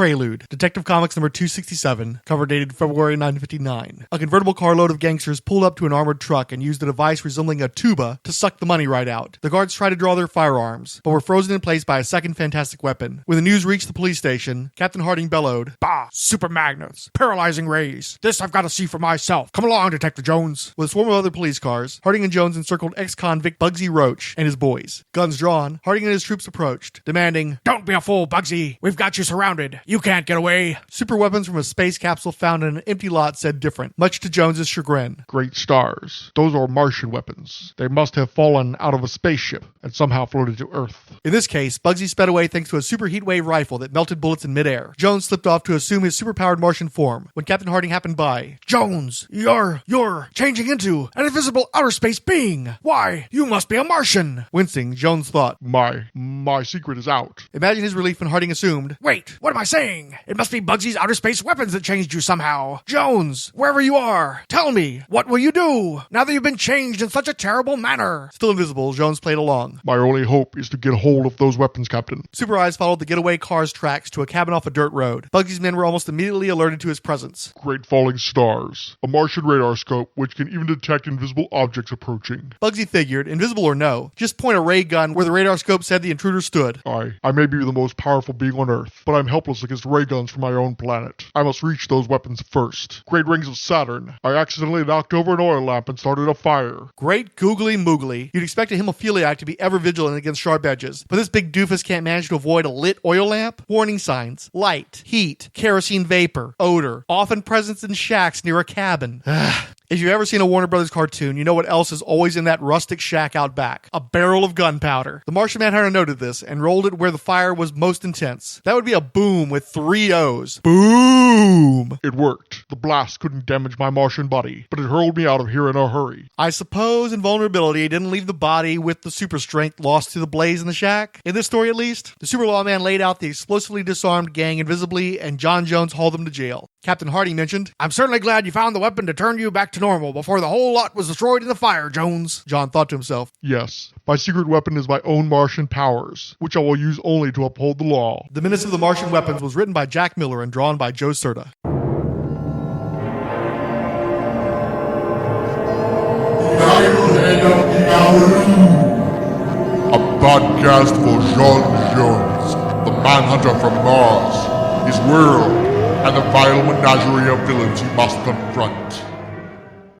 Prelude, Detective Comics number 267, cover dated February 1959. A convertible carload of gangsters pulled up to an armored truck and used a device resembling a tuba to suck the money right out. The guards tried to draw their firearms, but were frozen in place by a second fantastic weapon. When the news reached the police station, Captain Harding bellowed, "Bah! Super magnets! Paralyzing rays! This I've got to see for myself! Come along, Detective Jones!" With a swarm of other police cars, Harding and Jones encircled ex-convict Bugsy Roach and his boys. Guns drawn, Harding and his troops approached, demanding, "Don't be a fool, Bugsy! We've got you surrounded! You can't get away!" Super weapons from a space capsule found in an empty lot said different, much to Jones's chagrin. "Great stars. Those are Martian weapons. They must have fallen out of a spaceship and somehow floated to Earth." In this case, Bugsy sped away thanks to a super heatwave rifle that melted bullets in midair. Jones slipped off to assume his superpowered Martian form. When Captain Harding happened by, "Jones, you're changing into an invisible outer space being. Why, you must be a Martian." Wincing, Jones thought, My secret is out." Imagine his relief when Harding assumed, "Wait, what am I saying? It must be Bugsy's outer space weapons that changed you somehow. Jones, wherever you are, tell me, what will you do now that you've been changed in such a terrible manner?" Still invisible, Jones played along. "My only hope is to get hold of those weapons, Captain." Super Eyes followed the getaway car's tracks to a cabin off a dirt road. Bugsy's men were almost immediately alerted to his presence. "Great falling stars. A Martian radar scope which can even detect invisible objects approaching." Bugsy figured, invisible or no, just point a ray gun where the radar scope said the intruder stood. I may be the most powerful being on Earth, but I'm helpless against ray guns from my own planet. I must reach those weapons first. Great rings of Saturn. I accidentally knocked over an oil lamp and started a fire. Great googly moogly. You'd expect a hemophiliac to be ever vigilant against sharp edges, but this big doofus can't manage to avoid a lit oil lamp? Warning signs. Light, heat, kerosene vapor, odor, often present in shacks near a cabin. If you've ever seen a Warner Brothers cartoon, you know what else is always in that rustic shack out back. A barrel of gunpowder. The Martian Manhunter noted this and rolled it where the fire was most intense. That would be a boom with 3 O's. Boom! It worked. The blast couldn't damage my Martian body, but it hurled me out of here in a hurry. I suppose invulnerability didn't leave the body with the super strength lost to the blaze in the shack. In this story at least, the super lawman laid out the explosively disarmed gang invisibly and John Jones hauled them to jail. Captain Harding mentioned, "I'm certainly glad you found the weapon to turn you back to normal before the whole lot was destroyed in the fire, Jones." John thought to himself, "Yes, my secret weapon is my own Martian powers, which I will use only to uphold the law." The Menace of the Martian Weapons was written by Jack Miller and drawn by Joe Certa. A podcast for John Jones, the Manhunter from Mars, his world, and the vile menagerie of villains he must confront.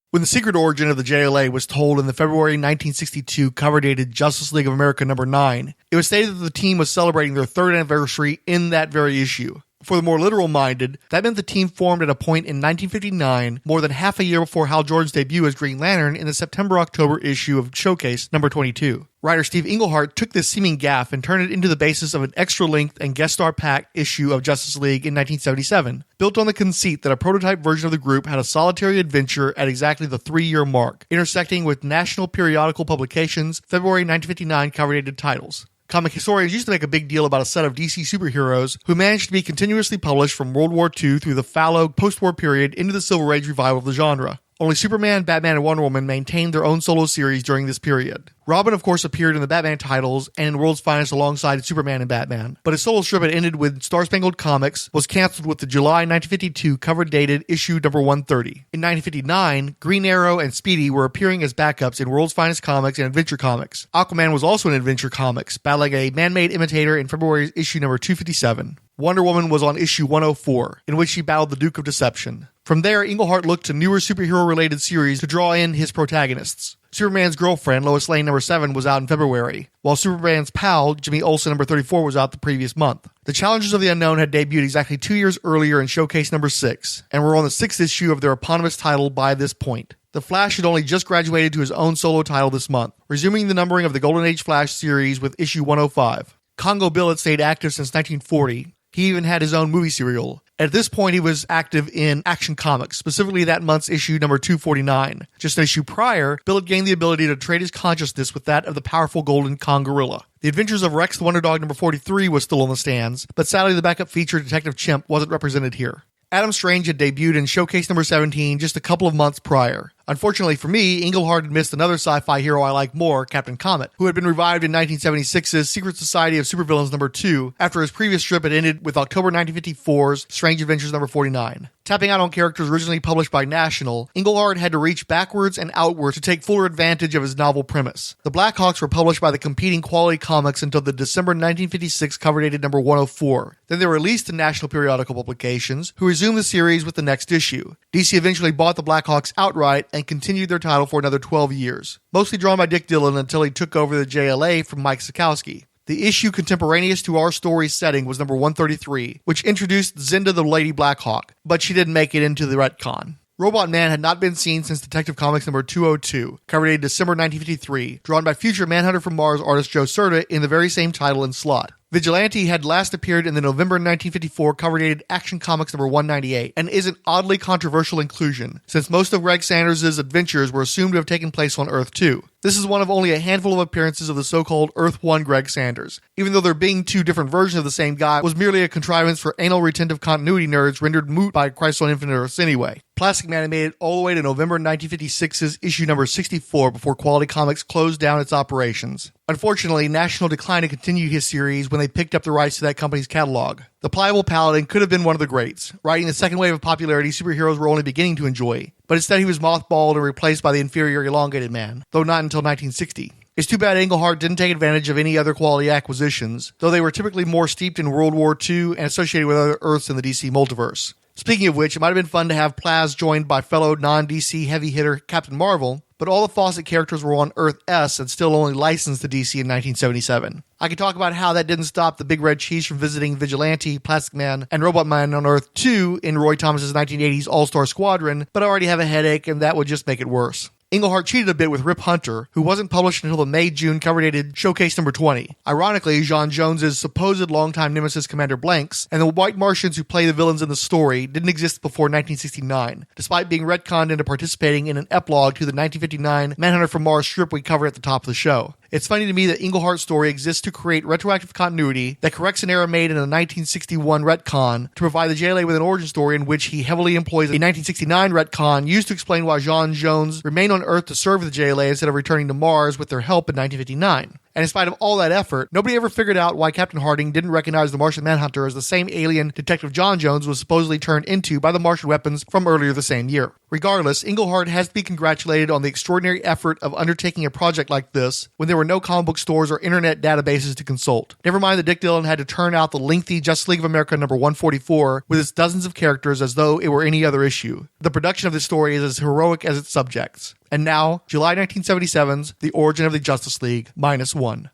When the secret origin of the JLA was told in the February 1962 cover-dated Justice League of America number 9, it was stated that the team was celebrating their 3rd anniversary in that very issue. For the more literal-minded, that meant the team formed at a point in 1959, more than half a year before Hal Jordan's debut as Green Lantern in the September-October issue of Showcase number 22. Writer Steve Englehart took this seeming gaffe and turned it into the basis of an extra-length and guest star-packed issue of Justice League in 1977, built on the conceit that a prototype version of the group had a solitary adventure at exactly the 3-year mark, intersecting with national periodical publications' February 1959 cover-dated titles. Comic historians used to make a big deal about a set of DC superheroes who managed to be continuously published from World War II through the fallow post-war period into the Silver Age revival of the genre. Only Superman, Batman, and Wonder Woman maintained their own solo series during this period. Robin, of course, appeared in the Batman titles and in World's Finest alongside Superman and Batman, but his solo strip had ended when Star Spangled Comics was canceled with the July 1952 cover-dated issue number 130. In 1959, Green Arrow and Speedy were appearing as backups in World's Finest Comics and Adventure Comics. Aquaman was also in Adventure Comics, battling a man-made imitator in February's issue number 257. Wonder Woman was on issue 104, in which she battled the Duke of Deception. From there, Englehart looked to newer superhero-related series to draw in his protagonists. Superman's Girlfriend, Lois Lane number 7, was out in February, while Superman's pal, Jimmy Olsen number 34, was out the previous month. The Challengers of the Unknown had debuted exactly 2 years earlier in Showcase number 6, and were on the 6th issue of their eponymous title by this point. The Flash had only just graduated to his own solo title this month, resuming the numbering of the Golden Age Flash series with issue 105. Congo Bill had stayed active since 1940. He even had his own movie serial. At this point, he was active in Action Comics, specifically that month's issue number 249. Just an issue prior, Bill had gained the ability to trade his consciousness with that of the powerful golden Kongorilla. The Adventures of Rex the Wonder Dog number 43 was still on the stands, but sadly the backup feature Detective Chimp wasn't represented here. Adam Strange had debuted in Showcase number 17 just a couple of months prior. Unfortunately for me, Englehart had missed another sci-fi hero I like more, Captain Comet, who had been revived in 1976's Secret Society of Supervillains number 2 after his previous strip had ended with October 1954's Strange Adventures number 49. Tapping out on characters originally published by National, Englehart had to reach backwards and outwards to take fuller advantage of his novel premise. The Blackhawks were published by the competing Quality Comics until the December 1956 cover dated number 104. Then they were released to National periodical publications, who resumed the series with the next issue. DC eventually bought the Blackhawks outright and continued their title for another 12 years, mostly drawn by Dick Dillon until he took over the JLA from Mike Sikowski. The issue contemporaneous to our story's setting was number 133, which introduced Zinda the Lady Blackhawk, but she didn't make it into the retcon. Robot Man had not been seen since Detective Comics number 202, cover dated December 1953, drawn by future Manhunter from Mars artist Joe Certa in the very same title and slot. Vigilante had last appeared in the November 1954 cover-dated Action Comics number 198, and is an oddly controversial inclusion, since most of Greg Sanders' adventures were assumed to have taken place on Earth 2. This is one of only a handful of appearances of the so-called Earth 1 Greg Sanders, even though there being two different versions of the same guy was merely a contrivance for anal retentive continuity nerds rendered moot by Crisis on Infinite Earths anyway. Plastic Man made it all the way to November 1956's issue number 64 before Quality Comics closed down its operations. Unfortunately, National declined to continue his series when they picked up the rights to that company's catalog. The Pliable Paladin could have been one of the greats, riding the second wave of popularity superheroes were only beginning to enjoy, but instead he was mothballed and replaced by the inferior Elongated Man, though not until 1960. It's too bad Englehart didn't take advantage of any other quality acquisitions, though they were typically more steeped in World War II and associated with other Earths in the DC multiverse. Speaking of which, it might have been fun to have Plaz joined by fellow non-DC heavy hitter Captain Marvel, but all the Fawcett characters were on Earth S and still only licensed to DC in 1977. I could talk about how that didn't stop the Big Red Cheese from visiting Vigilante, Plastic Man, and Robot Man on Earth 2 in Roy Thomas's 1980s All-Star Squadron, but I already have a headache and that would just make it worse. Englehart cheated a bit with Rip Hunter, who wasn't published until the May-June cover-dated Showcase number 20. Ironically, John Jones's supposed longtime nemesis Commander Blanks and the White Martians who play the villains in the story didn't exist before 1969, despite being retconned into participating in an epilogue to the 1959 Manhunter from Mars strip we cover at the top of the show. It's funny to me that Englehart's story exists to create retroactive continuity that corrects an error made in a 1961 retcon to provide the JLA with an origin story in which he heavily employs a 1969 retcon used to explain why John Jones remained on Earth to serve the JLA instead of returning to Mars with their help in 1959. And in spite of all that effort, nobody ever figured out why Captain Harding didn't recognize the Martian Manhunter as the same alien Detective John Jones was supposedly turned into by the Martian weapons from earlier the same year. Regardless, Englehart has to be congratulated on the extraordinary effort of undertaking a project like this when there were no comic book stores or internet databases to consult. Never mind that Dick Dillon had to turn out the lengthy Justice League of America number 144 with its dozens of characters as though it were any other issue. The production of this story is as heroic as its subjects. And now, July 1977's The Origin of the Justice League, -1.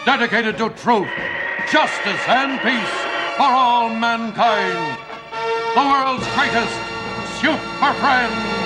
Dedicated to truth, justice, and peace for all mankind. The world's greatest super friends.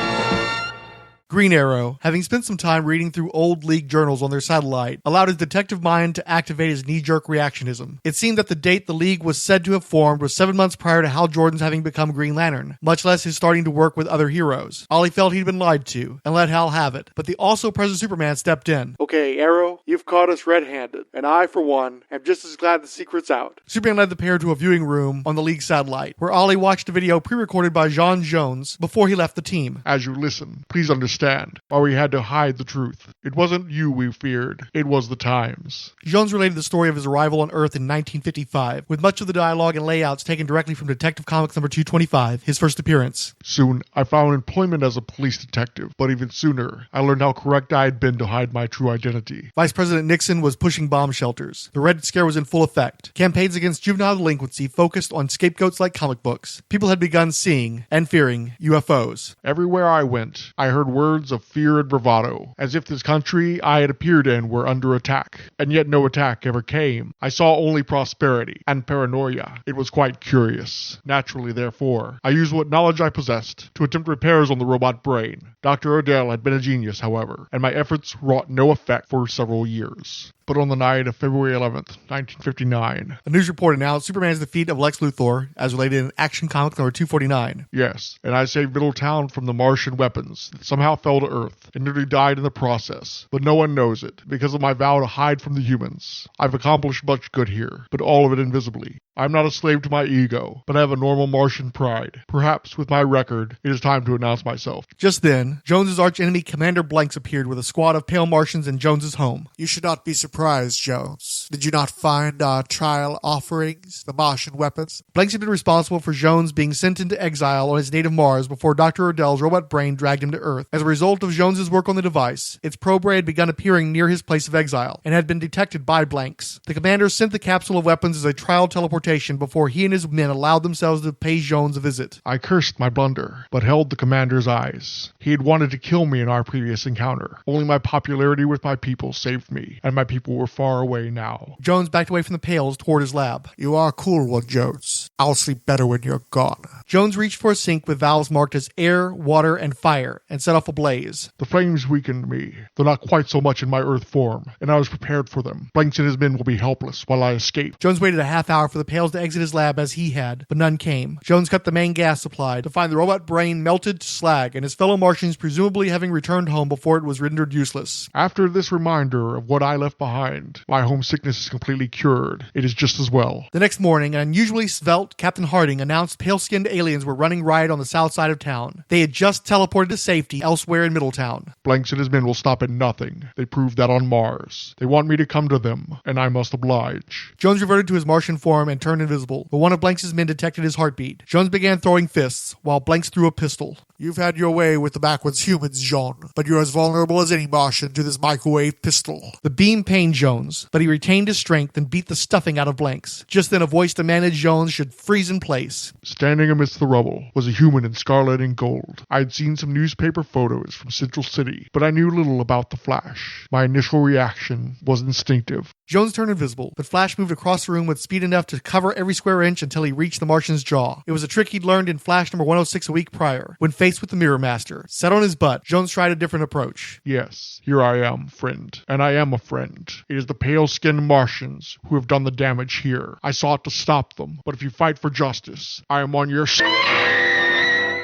Green Arrow, having spent some time reading through old League journals on their satellite, allowed his detective mind to activate his knee-jerk reactionism. It seemed that the date the League was said to have formed was 7 months prior to Hal Jordan's having become Green Lantern, much less his starting to work with other heroes. Ollie felt he'd been lied to, and let Hal have it, but the also-present Superman stepped in. Okay, Arrow, you've caught us red-handed, and I, for one, am just as glad the secret's out. Superman led the pair to a viewing room on the League satellite, where Ollie watched a video pre-recorded by John Jones before he left the team. As you listen, please understand why we had to hide the truth. It wasn't you we feared, it was the times. Jones related the story of his arrival on Earth in 1955, with much of the dialogue and layouts taken directly from Detective Comics number 225, his first appearance. Soon, I found employment as a police detective, but even sooner, I learned how correct I had been to hide my true identity. Vice President Nixon was pushing bomb shelters. The Red Scare was in full effect. Campaigns against juvenile delinquency focused on scapegoats like comic books. People had begun seeing and fearing UFOs. Everywhere I went, I heard words of fear and bravado, as if this country I had appeared in were under attack. And yet no attack ever came. I saw only prosperity and paranoia. It was quite curious. Naturally, therefore, I used what knowledge I possessed to attempt repairs on the robot brain. Dr. Odell had been a genius, however, and my efforts wrought no effect for several years. But on the night of February 11th, 1959, A news report announced Superman's defeat of Lex Luthor, as related in Action Comics number 249. yes, and I saved Middletown from the Martian weapons that somehow fell to Earth and nearly died in the process. But no one knows it, because of my vow to hide from the humans. I've accomplished much good here, but all of it invisibly. I'm not a slave to my ego, but I have a normal Martian pride. Perhaps with my record, it is time to announce myself. Just then, Jones's archenemy Commander Blanks appeared with a squad of pale Martians in Jones's home. You should not be surprised, Jones. Did you not find our trial offerings, the Martian weapons? Blanks had been responsible for Jones being sent into exile on his native Mars before Dr. Odell's robot brain dragged him to Earth. As a result of Jones's work on the device, its probe ray had begun appearing near his place of exile and had been detected by Blanks. The commander sent the capsule of weapons as a trial teleportation before he and his men allowed themselves to pay Jones a visit. I cursed my blunder, but held the commander's eyes. He had wanted to kill me in our previous encounter. Only my popularity with my people saved me, and my people were far away now. Jones backed away from the pales toward his lab. You are a cool one, Jones. I'll sleep better when you're gone. Jones reached for a sink with valves marked as air, water, and fire, and set off a blaze. The flames weakened me, though not quite so much in my Earth form, and I was prepared for them. Blanks and his men will be helpless while I escape. Jones waited a half hour for the pales to exit his lab as he had, but none came. Jones cut the main gas supply to find the robot brain melted to slag and his fellow Martians presumably having returned home before it was rendered useless. After this reminder of what I left behind, my homesickness is completely cured. It is just as well. The next morning, an unusually svelte Captain Harding announced pale-skinned aliens were running riot on the south side of town. They had just teleported to safety elsewhere in Middletown. Blanks and his men will stop at nothing. They proved that on Mars. They want me to come to them, and I must oblige. Jones reverted to his Martian form and turned invisible, but one of Blanks' men detected his heartbeat. Jones began throwing fists, while Blanks threw a pistol. You've had your way with the backwoods humans, Jean, but you're as vulnerable as any Martian to this microwave pistol. The beam pained Jones, but he retained his strength and beat the stuffing out of Blanks. Just then a voice demanded Jones should freeze in place. Standing amidst the rubble was a human in scarlet and gold. I had seen some newspaper photos from Central City, but I knew little about the Flash. My initial reaction was instinctive. Jones turned invisible, but Flash moved across the room with speed enough to cover every square inch until he reached the Martian's jaw. It was a trick he'd learned in Flash number 106 a week prior. When faced with the Mirror Master, set on his butt, Jones tried a different approach. Yes, here I am, friend. And I am a friend. It is the pale-skinned Martians who have done the damage here. I sought to stop them, but if you fight for justice, I am on your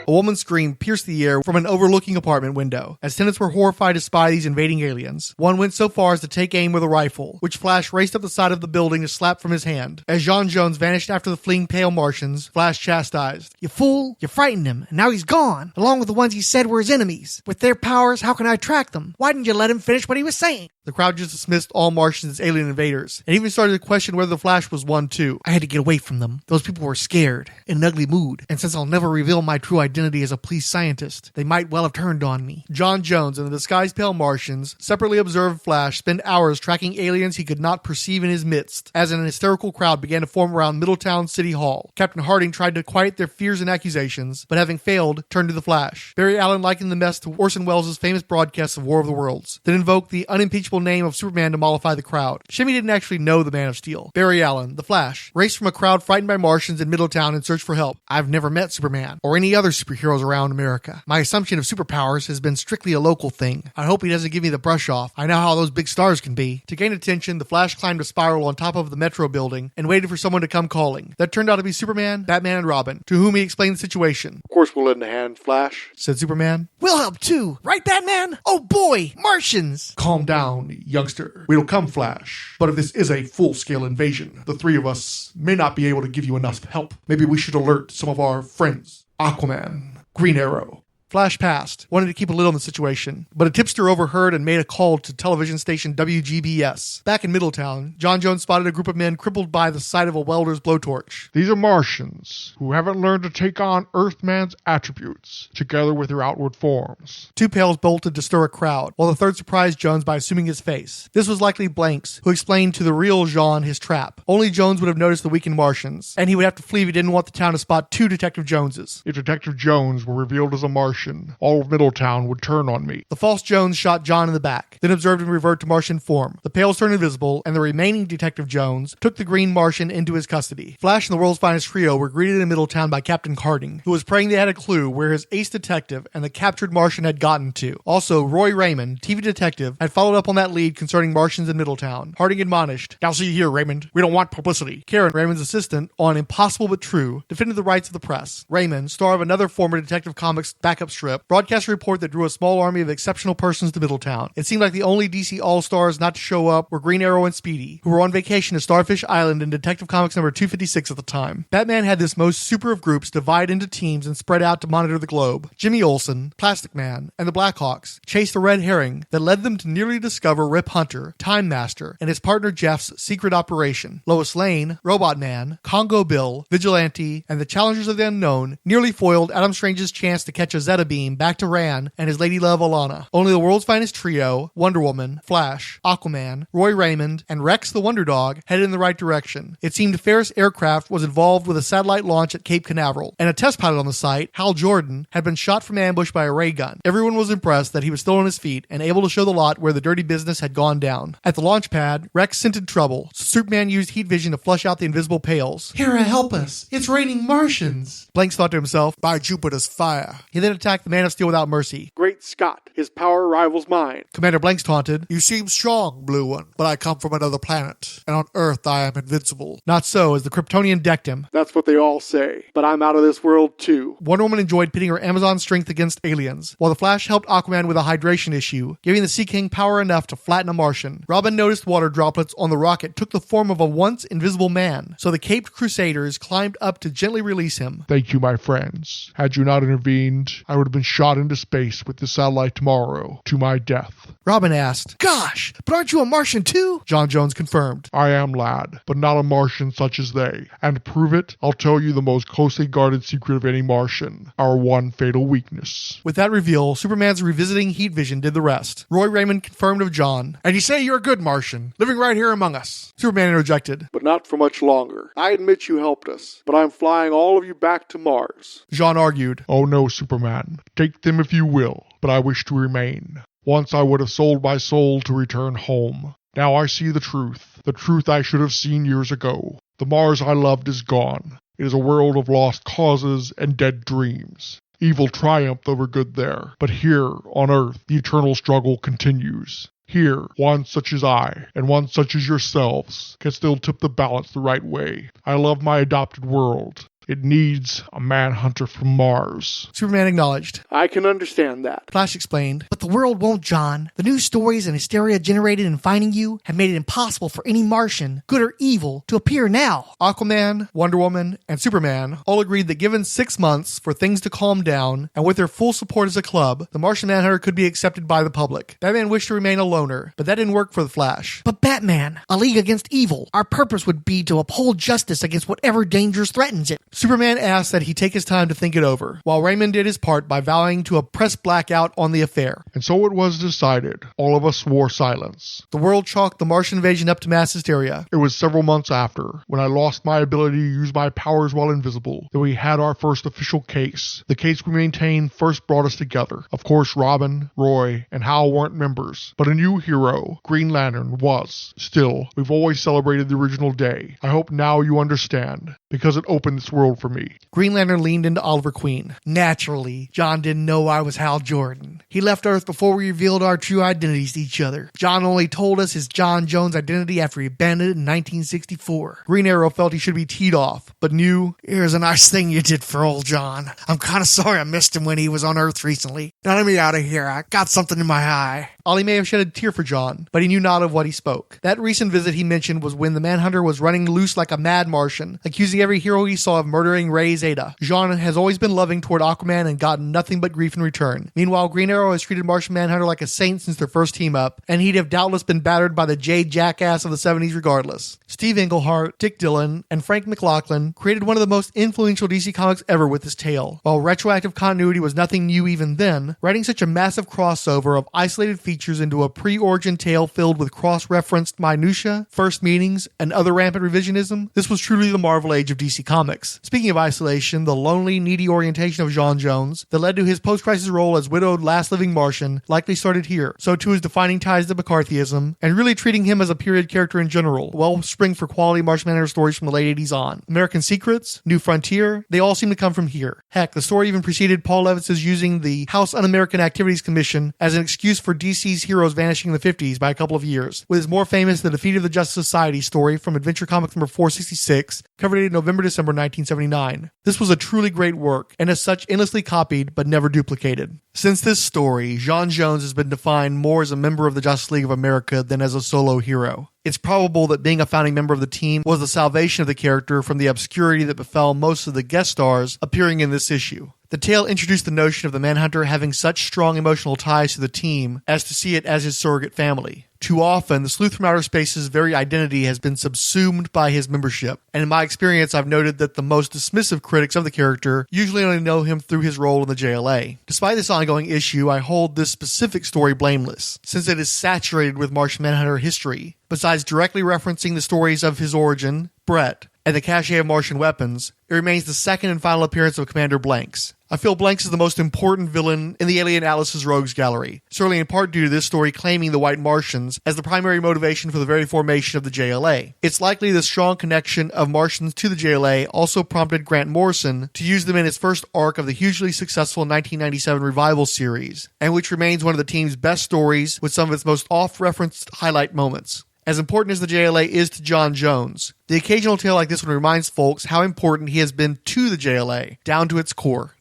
A woman's scream pierced the air from an overlooking apartment window. As tenants were horrified to spy these invading aliens, one went so far as to take aim with a rifle, which Flash raced up the side of the building to slap from his hand. As John Jones vanished after the fleeing pale Martians, Flash chastised. You fool, you frightened him, and now he's gone, along with the ones he said were his enemies. With their powers, how can I track them? Why didn't you let him finish what he was saying? The crowd just dismissed all Martians as alien invaders, and even started to question whether the Flash was one too. I had to get away from them. Those people were scared, in an ugly mood, and since I'll never reveal my true identity as a police scientist, they might well have turned on me. John Jones and the disguised pale Martians separately observed Flash spend hours tracking aliens he could not perceive in his midst, as an hysterical crowd began to form around Middletown City Hall. Captain Harding tried to quiet their fears and accusations, but having failed, turned to the Flash. Barry Allen likened the mess to Orson Welles' famous broadcast of War of the Worlds, then invoked the unimpeachable name of Superman to mollify the crowd. Shimmy didn't actually know the Man of Steel. Barry Allen, the Flash, raced from a crowd frightened by Martians in Middletown in search for help. I've never met Superman, or any other superheroes around America. My assumption of superpowers has been strictly a local thing. I hope he doesn't give me the brush off. I know how those big stars can be. To gain attention, the Flash climbed a spiral on top of the Metro building and waited for someone to come calling. That turned out to be Superman, Batman, and Robin, to whom he explained the situation. Of course we'll lend a hand, Flash, said Superman. We'll help too, right, Batman? Oh boy, Martians! Calm down, youngster. We'll come, Flash. But if this is a full-scale invasion, the three of us may not be able to give you enough help. Maybe we should alert some of our friends. Aquaman, Green Arrow. Flash passed, wanted to keep a lid on the situation, but a tipster overheard and made a call to television station WGBS. Back in Middletown, John Jones spotted a group of men crippled by the sight of a welder's blowtorch. These are Martians who haven't learned to take on Earthman's attributes, together with their outward forms. Two pales bolted to stir a crowd, while the third surprised Jones by assuming his face. This was likely Blanks, who explained to the real Jean his trap. Only Jones would have noticed the weakened Martians, and he would have to flee if he didn't want the town to spot two Detective Joneses. If Detective Jones were revealed as a Martian, Martian, all of Middletown would turn on me. The false Jones shot John in the back, then observed him revert to Martian form. The Pales turned invisible, and the remaining Detective Jones took the Green Martian into his custody. Flash and the World's Finest Trio were greeted in Middletown by Captain Carding, who was praying they had a clue where his ace detective and the captured Martian had gotten to. Also, Roy Raymond, TV detective, had followed up on that lead concerning Martians in Middletown. Harding admonished, Now see here, Raymond. We don't want publicity. Karen, Raymond's assistant, on Impossible But True, defended the rights of the press. Raymond, star of another former Detective Comics backup strip, broadcast a report that drew a small army of exceptional persons to Middletown. It seemed like the only DC All-Stars not to show up were Green Arrow and Speedy, who were on vacation at Starfish Island in Detective Comics number 256 at the time. Batman had this most super of groups divide into teams and spread out to monitor the globe. Jimmy Olsen, Plastic Man, and the Blackhawks chased the red herring that led them to nearly discover Rip Hunter, Time Master, and his partner Jeff's secret operation. Lois Lane, Robot Man, Congo Bill, Vigilante, and the Challengers of the Unknown nearly foiled Adam Strange's chance to catch a Zeta beam back to Ran and his lady love Alana. Only the World's Finest Trio, Wonder Woman, Flash, Aquaman, Roy Raymond, and Rex the Wonder Dog headed in the right direction. It seemed Ferris Aircraft was involved with a satellite launch at Cape Canaveral, and a test pilot on the site, Hal Jordan, had been shot from ambush by a ray gun. Everyone was impressed that he was still on his feet and able to show the lot where the dirty business had gone down. At the launch pad, Rex scented trouble, so Superman used heat vision to flush out the invisible Pales. Hera, help us. It's raining Martians. Blanks thought to himself, By Jupiter's fire. he then attacked the Man of Steel without mercy. Great Scott, his power rivals mine. Commander Blanks taunted, You seem strong, Blue One, but I come from another planet, and on Earth I am invincible. not so, as the Kryptonian decked him. That's what they all say. But I'm out of this world too. Wonder Woman enjoyed pitting her Amazon strength against aliens, while the Flash helped Aquaman with a hydration issue, giving the Sea King power enough to flatten a Martian. Robin noticed water droplets on the rocket took the form of a once invisible man, so the caped Crusaders climbed up to gently release him. Thank you, my friends. Had you not intervened, I would have been shot into space with the satellite tomorrow, to my death. Robin asked, Gosh, but aren't you a Martian too? John Jones confirmed. I am, lad, but not a Martian such as they. And to prove it, I'll tell you the most closely guarded secret of any Martian, our one fatal weakness. With that reveal, Superman's revisiting heat vision did the rest. Roy Raymond confirmed of John. And you say you're a good Martian, living right here among us. Superman interjected. But not for much longer. I admit you helped us, but I'm flying all of you back to Mars. Jean argued. Oh no, Superman. Take them if you will, but I wish to remain. Once I would have sold my soul to return home. Now I see the truth I should have seen years ago. The Mars I loved is gone. It is a world of lost causes and dead dreams. Evil triumphed over good there, but here, on Earth, the eternal struggle continues. Here, one such as I, and one such as yourselves, can still tip the balance the right way. I love my adopted world. It needs a Manhunter from Mars. Superman acknowledged. I can understand that. Flash explained. But the world won't, John. The news stories and hysteria generated in finding you have made it impossible for any Martian, good or evil, to appear now. Aquaman, Wonder Woman, and Superman all agreed that given 6 months for things to calm down, and with their full support as a club, the Martian Manhunter could be accepted by the public. Batman wished to remain a loner, but that didn't work for the Flash. But Batman, a league against evil. Our purpose would be to uphold justice against whatever dangers threatens it. Superman asked that he take his time to think it over, while Raymond did his part by vowing to a press blackout on the affair. And so it was decided. All of us swore silence. The world chalked the Martian invasion up to mass hysteria. It was several months after, when I lost my ability to use my powers while invisible, that we had our first official case. The case we maintained first brought us together. Of course, Robin, Roy, and Hal weren't members, but a new hero, Green Lantern, was. Still, we've always celebrated the original day. I hope now you understand, because it opened this world for me. Green Lantern leaned into Oliver Queen. Naturally, John didn't know I was Hal Jordan. He left Earth before we revealed our true identities to each other. John only told us his John Jones identity after he abandoned it in 1964. Green Arrow felt he should be teed off, but knew, Here's a nice thing you did for old John. I'm kind of sorry I missed him when he was on Earth recently. Now let me out of here. I got something in my eye. Ollie may have shed a tear for John, but he knew not of what he spoke. That recent visit he mentioned was when the Manhunter was running loose like a mad Martian, accusing every hero he saw of murdering Ray Zeta. Jean has always been loving toward Aquaman and gotten nothing but grief in return. Meanwhile, Green Arrow has treated Martian Manhunter like a saint since their first team up, and he'd have doubtless been battered by the Jade jackass of the 70s regardless. Steve Englehart, Dick Dillon, and Frank McLaughlin created one of the most influential DC comics ever with this tale. While retroactive continuity was nothing new even then, writing such a massive crossover of isolated features features into a pre-origin tale filled with cross-referenced minutia, first meetings, and other rampant revisionism, this was truly the Marvel age of DC Comics. Speaking of isolation, the lonely, needy orientation of J'onn J'onzz that led to his post-crisis role as widowed last living Martian likely started here, so too his defining ties to McCarthyism, and really treating him as a period character in general, wellspring for quality Martian Manhunter stories from the late 80s on. American Secrets, New Frontier, they all seem to come from here. Heck, the story even preceded Paul Levitz's using the House Un-American Activities Commission as an excuse for DC's heroes vanishing in the 50s by a couple of years, with his more famous The Defeat of the Justice Society story from Adventure Comics number 466, cover dated November-December 1979. This was a truly great work, and as such endlessly copied but never duplicated. Since this story, J'onn J'onzz has been defined more as a member of the Justice League of America than as a solo hero. It's probable that being a founding member of the team was the salvation of the character from the obscurity that befell most of the guest stars appearing in this issue. The tale introduced the notion of the Manhunter having such strong emotional ties to the team as to see it as his surrogate family. Too often, the sleuth from outer space's very identity has been subsumed by his membership, and in my experience, I've noted that the most dismissive critics of the character usually only know him through his role in the JLA. Despite this ongoing issue, I hold this specific story blameless, since it is saturated with Martian Manhunter history. Besides directly referencing the stories of his origin, Brett, and the cache of Martian weapons, it remains the second and final appearance of Commander Blanks. I feel Blanks is the most important villain in the Alien Atlas's Rogues Gallery, certainly in part due to this story claiming the White Martians as the primary motivation for the very formation of the JLA. It's likely the strong connection of Martians to the JLA also prompted Grant Morrison to use them in his first arc of the hugely successful 1997 revival series, and which remains one of the team's best stories with some of its most oft-referenced highlight moments. As important as the JLA is to J'onn J'onzz, the occasional tale like this one reminds folks how important he has been to the JLA, down to its core.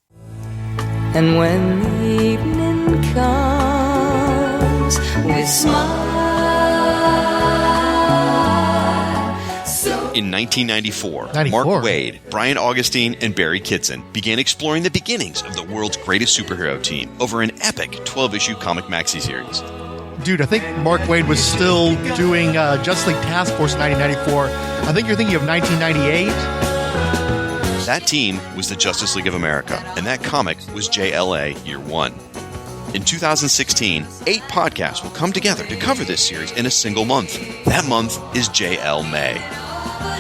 And when the evening comes, we smile. In 1994, 94. Mark Waid, Brian Augustine, and Barry Kitson began exploring the beginnings of the world's greatest superhero team over an epic 12-issue comic maxi series. Dude, I think Mark Waid was still doing Justice League Task Force in 1994. I think you're thinking of 1998. That team was the Justice League of America, and that comic was JLA Year 1. In 2016, 8 podcasts will come together to cover this series in a single month. That month is JL May.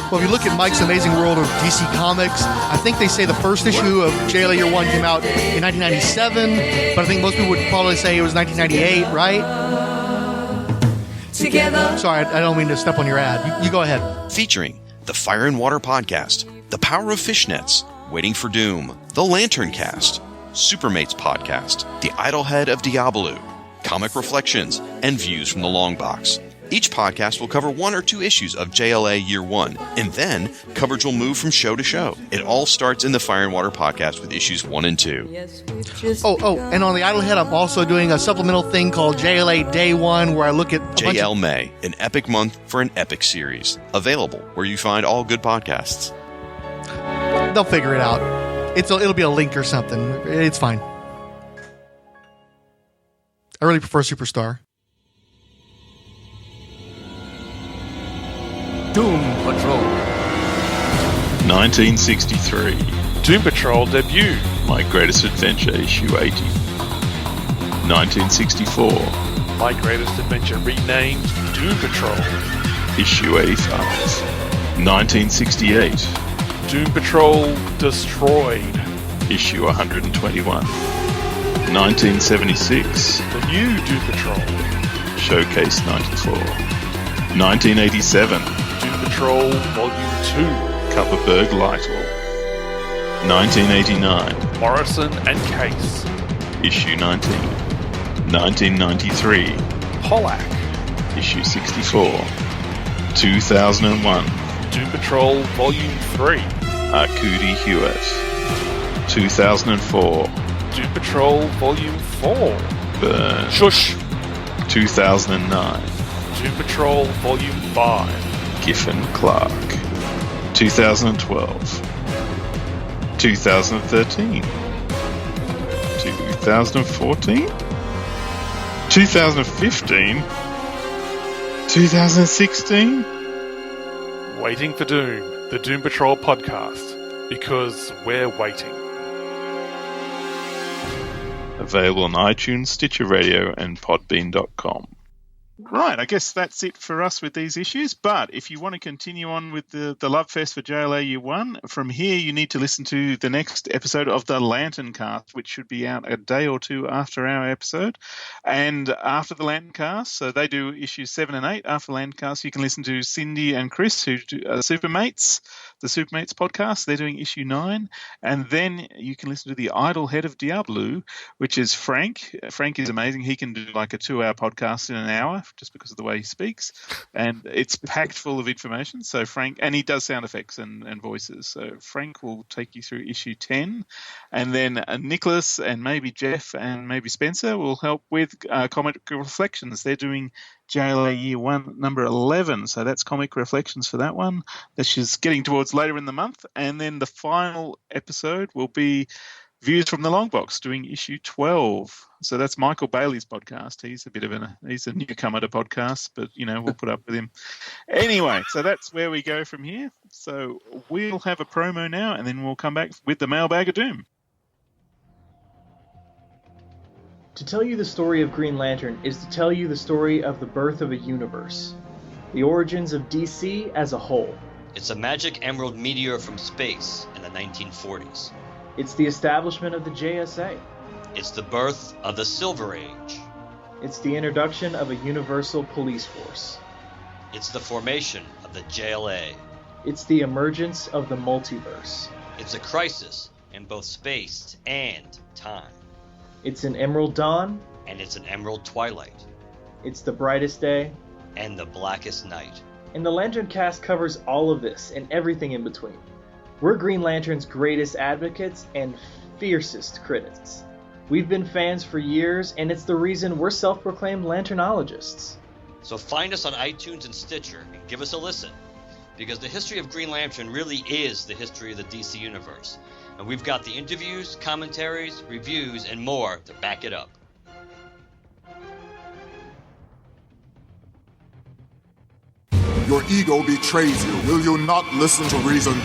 Well, if you look at Mike's Amazing World of DC Comics, I think they say the first issue of JLA Year 1 came out in 1997, but I think most people would probably say it was 1998, right? Together. Sorry, I don't mean to step on your ad. You go ahead. Featuring the Fire and Water Podcast, The Power of Fishnets, Waiting for Doom, The Lantern Cast, Supermates Podcast, The Idlehead of Diabolu, Comic Reflections, and Views from the Long Box. Each podcast will cover 1 or 2 issues of JLA Year 1, and then coverage will move from show to show. It all starts in the Fire and Water Podcast with issues 1 and 2. And on the Idlehead, I'm also doing a supplemental thing called JLA Day 1, where I look at JL May, an epic month for an epic series. Available where you find all good podcasts. They'll figure it out. It'll be a link or something. It's fine. I really prefer Superstar. Doom Patrol. 1963. Doom Patrol debut. My Greatest Adventure, issue 80. 1964. My Greatest Adventure renamed Doom Patrol. Issue 85. 1968. Doom Patrol Destroyed. Issue 121. 1976. The new Doom Patrol. Showcase 94. 1987. Doom Patrol Volume 2. Kupperberg Lytle. 1989. Morrison and Case. Issue 19. 1993. Pollack. Issue 64. 2001. Doom Patrol Volume 3. Arkudi Hewitt. 2004. Doom Patrol Volume 4. Burn. Shush. 2009. Doom Patrol Volume 5. Giffen Clark. 2012. 2013. 2014. 2015. 2016. Waiting for Doom, the Doom Patrol podcast, because we're waiting. Available on iTunes, Stitcher Radio, and Podbean.com. Right, I guess that's it for us with these issues. But if you want to continue on with the Love Fest for JLA Year 1, from here you need to listen to the next episode of the Lantern Cast, which should be out a day or two after our episode. And after the Lantern Cast, so they do issues 7 and 8. After the Lantern Cast, you can listen to Cindy and Chris, who do Supermates, the Supermates podcast. They're doing issue 9. And then you can listen to the idle head of Diabolu, which is Frank. Frank is amazing. He can do like a 2-hour podcast in an hour, just because of the way he speaks, and it's packed full of information. So Frank, and he does sound effects and voices. So Frank will take you through issue 10, and then Nicholas and maybe Jeff and maybe Spencer will help with Comic Reflections. They're doing JLA Year 1 number 11, so that's Comic Reflections for that one. That's just getting towards later in the month, and then the final episode will be Views from the Long Box, doing issue 12. So that's Michael Bailey's podcast. He's a newcomer to podcasts, but we'll put up with him. Anyway, so that's where we go from here. So we'll have a promo now, and then we'll come back with the Mailbag of Doom. To tell you the story of Green Lantern is to tell you the story of the birth of a universe, the origins of DC as a whole. It's a magic emerald meteor from space in the 1940s. It's the establishment of the JSA. It's the birth of the Silver Age. It's the introduction of a universal police force. It's the formation of the JLA. It's the emergence of the multiverse. It's a crisis in both space and time. It's an emerald dawn. And it's an emerald twilight. It's the brightest day. And the blackest night. And the Lantern Cast covers all of this and everything in between. We're Green Lantern's greatest advocates and fiercest critics. We've been fans for years, and it's the reason we're self-proclaimed Lanternologists. So find us on iTunes and Stitcher and give us a listen, because the history of Green Lantern really is the history of the DC Universe, and we've got the interviews, commentaries, reviews, and more to back it up. Your ego betrays you. Will you not listen to reason?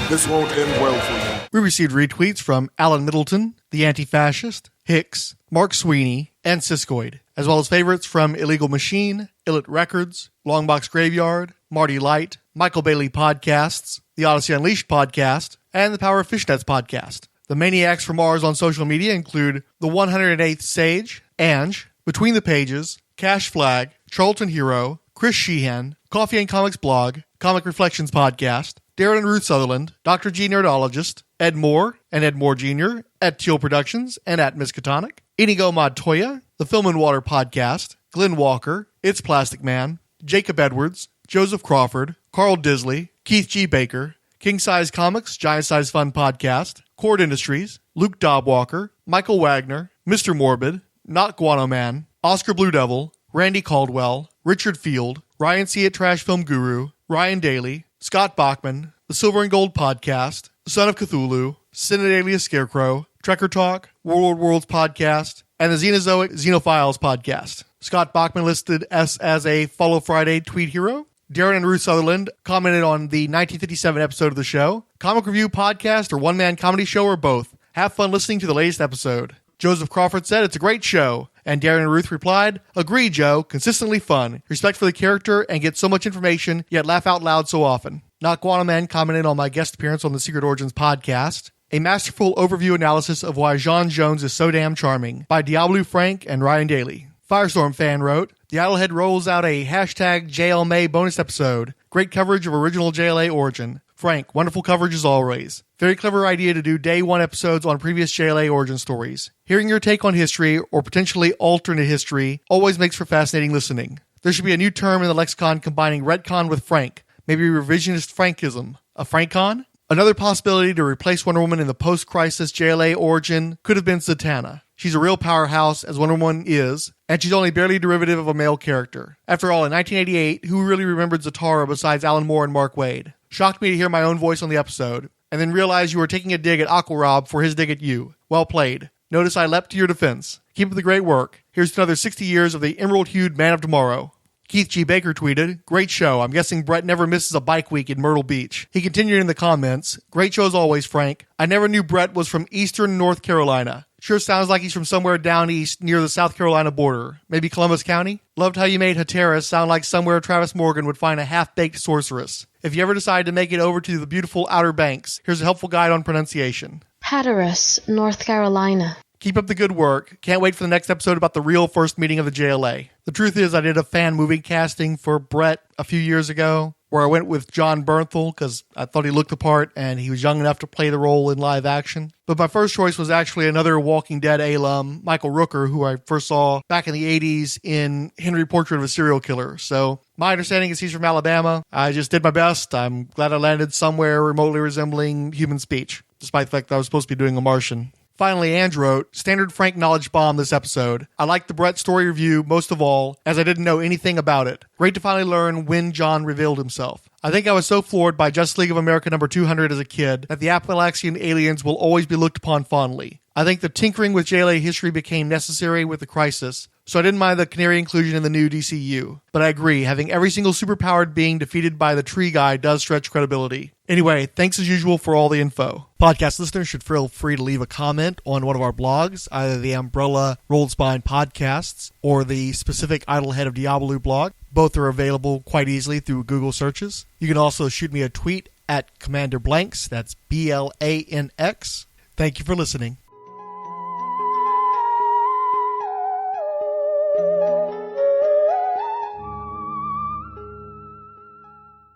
This won't end well for you. We received retweets from Alan Middleton, the Anti-Fascist, Hicks, Mark Sweeney, and Siskoid, as well as favorites from Illegal Machine, Illit Records, Longbox Graveyard, Marty Light, Michael Bailey Podcasts, the Odyssey Unleashed Podcast, and the Power of Fishnets Podcast. The Maniacs from Mars on social media include the 108th Sage, Ange, Between the Pages, Cash Flag, Charlton Hero, Chris Sheehan, Coffee and Comics Blog, Comic Reflections Podcast, Darren and Ruth Sutherland, Dr. G Nerdologist, Ed Moore and Ed Moore Jr., at Teal Productions and at Miskatonic, Inigo Montoya, the Film and Water Podcast, Glenn Walker, It's Plastic Man, Jacob Edwards, Joseph Crawford, Carl Disley, Keith G. Baker, King Size Comics, Giant Size Fun Podcast, Cord Industries, Luke Dobwalker, Michael Wagner, Mr. Morbid, Not Guano Man, Oscar Blue Devil, Randy Caldwell, Richard Field, Ryan C. at Trash Film Guru, Ryan Daly, Scott Bachman, The Silver and Gold Podcast, Son of Cthulhu, Synod Alias Scarecrow, Trekker Talk, World Worlds Podcast, and the Xenozoic Xenophiles Podcast. Scott Bachman listed us as a Follow Friday tweet hero. Darren and Ruth Sutherland commented on the 1957 episode of the show. Comic Review Podcast or one-man comedy show or both. Have fun listening to the latest episode. Joseph Crawford said, it's a great show. And Darren and Ruth replied, agree, Joe. Consistently fun. Respect for the character and get so much information, yet laugh out loud so often. Not Guano Man commented on my guest appearance on the Secret Origins podcast. A masterful overview analysis of why John Jones is so damn charming by Diabolu Frank and Ryan Daly. Firestorm fan wrote, the Idlehead rolls out a hashtag JLMay bonus episode. Great coverage of original JLA origin. Frank, wonderful coverage as always. Very clever idea to do day one episodes on previous JLA origin stories. Hearing your take on history, or potentially alternate history, always makes for fascinating listening. There should be a new term in the lexicon combining retcon with Frank. Maybe revisionist Frankism. A Frankcon? Another possibility to replace Wonder Woman in the post-crisis JLA origin could have been Zatanna. She's a real powerhouse, as Wonder Woman is, and she's only barely derivative of a male character. After all, in 1988, who really remembered Zatara besides Alan Moore and Mark Waid? Shocked me to hear my own voice on the episode, and then realize you were taking a dig at Aquarob for his dig at you. Well played. Notice I leapt to your defense. Keep up the great work. Here's to another 60 years of the emerald-hued Man of Tomorrow. Keith G. Baker tweeted, great show. I'm guessing Brett never misses a bike week in Myrtle Beach. He continued in the comments, great show as always, Frank. I never knew Brett was from Eastern North Carolina. Sure sounds like he's from somewhere down east near the South Carolina border. Maybe Columbus County? Loved how you made Hatteras sound like somewhere Travis Morgan would find a half-baked sorceress. If you ever decide to make it over to the beautiful Outer Banks, here's a helpful guide on pronunciation. Hatteras, North Carolina. Keep up the good work. Can't wait for the next episode about the real first meeting of the JLA. The truth is, I did a fan movie casting for Brett a few years ago, where I went with John Bernthal because I thought he looked the part and he was young enough to play the role in live action. But my first choice was actually another Walking Dead alum, Michael Rooker, who I first saw back in the 80s in Henry Portrait of a Serial Killer. So my understanding is he's from Alabama. I just did my best. I'm glad I landed somewhere remotely resembling human speech, despite the fact that I was supposed to be doing a Martian. Finally, Andrew wrote, Standard Frank knowledge bomb this episode. I liked the Brett story review most of all, as I didn't know anything about it. Great to finally learn when John revealed himself. I think I was so floored by Justice League of America number 200 as a kid that the Appalachian aliens will always be looked upon fondly. I think the tinkering with JLA history became necessary with the crisis, so I didn't mind the Canary inclusion in the new DCU. But I agree, having every single superpowered being defeated by the tree guy does stretch credibility. Anyway, thanks as usual for all the info. Podcast listeners should feel free to leave a comment on one of our blogs, either the Umbrella Rolled Spine podcasts or the specific Idlehead of Diabolu blog. Both are available quite easily through Google searches. You can also shoot me a tweet at Commander Blanks, that's BLANX. Thank you for listening.